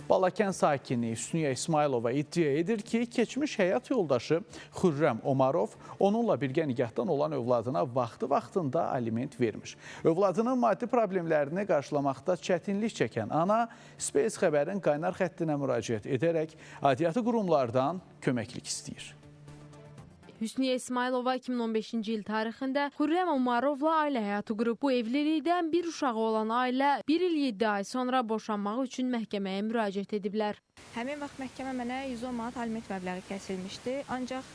Balakən sakini Hüsniyə İsmailova iddia edir ki, keçmiş həyat yoldaşı Xürrəm Omarov onunla birgə nigahdan olan övladına vaxtında aliment vermiş. Övladının maddi problemlərini qarşılamaqda çətinlik çəkən ana Space xəbərin qaynar xəttinə müraciət edərək aidiyyatı qurumlardan köməklik istəyir. Hüsniyə İsmailova 2015-ci il tarixində Xürrəm Omarovla ailə həyatı qurub. Bu evlilikdən bir uşağı olan ailə 1 il 7 ay sonra boşanmaq üçün məhkəməyə müraciət ediblər. Həmin vaxt məhkəmə mənə 110 manat aliment məbləği kəsilmişdi. Ancaq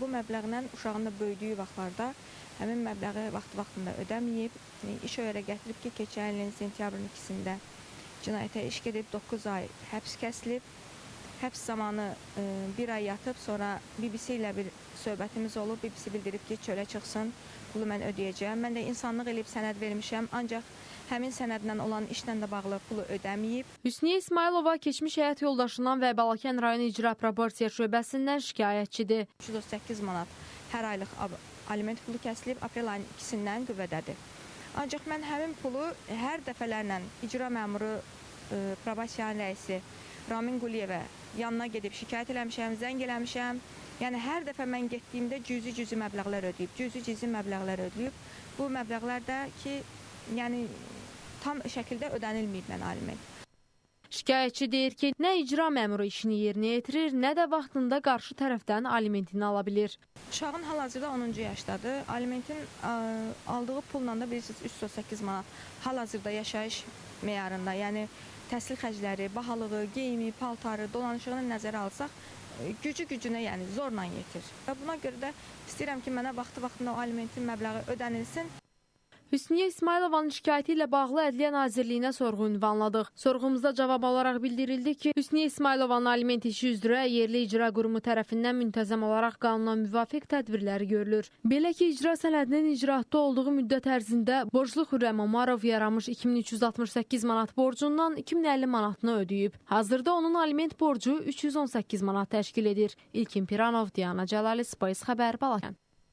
bu məbləğlə uşağın da böyüdüyü vaxtlarda həmin məbləği vaxtında ödəməyib. İş o yerə gətirib ki, keçən ilin sentyabrın 2-də cinayətə iş gedib 9 ay həbs kəsilib. Həbs zamanı 1 ay yatıb, sonra BBC ilə bir söhbətimiz olub. BBC bildirib ki, çölə çıxsın, pulu mən ödəyəcəm. Mən də insanlıq eləyib sənəd vermişəm, ancaq həmin sənədlə olan işlə də bağlı pulu ödəməyib. Hüsniyə İsmailova keçmiş həyat yoldaşından və Balakən rayon icra proporsiya şöbəsindən şikayətçidir. 308 manat hər aylıq aliment pulu kəsilib, aprel ayının 2-dən qüvvədədir. Ancaq mən həmin pulu hər dəfələrlə icra məmuru, probasiyanın rəisi Ramin Quliyevə yanına gedib şikayət eləmişəm, zəng eləmişəm. Yəni hər dəfə mən getdiyimdə cüzi məbləğlər ödəyib, cüzi məbləğlər ödəyib. Bu məbləğlər də ki, yəni tam şəkildə ödənilməyib mən aliment. Şikayətçi deyir ki, nə icra məmuru işini yerinə yetirir, nə də vaxtında qarşı tərəfdən alimentini ala bilir. Uşağın hal-hazırda 10-cu yaşdadır. Alimentin aldığı pulla da 308 manat hal-hazırda yaşayış meyarında, yəni təhsil xərcləri, bahalığı, geyimi, paltarı, dolanışığını nəzərə alsaq, gücünə, yəni zorla yetir. Və buna görə də istəyirəm ki, mənə vaxtında o alimentin məbləği ödənilsin. Hüsniyə İsmailovanın şikayəti ilə bağlı Ədliyyə Nazirliyinə sorğu ünvanladıq. Sorğumuzda cavab olaraq bildirildi ki, Hüsniyə İsmailovanın aliment işi üzrə yerli icra qurumu tərəfindən müntəzəm olaraq qanuna müvafiq tədbirləri görülür. Belə ki, icra sənədinin icraatda olduğu müddət ərzində borclu Xürrəm Omarov yaranmış 2368 manat borcundan 2050 manatını ödəyib. Hazırda onun aliment borcu 318 manat təşkil edir. İlkin Piranov, Diana Cəlali, Space xəbər, Balakən.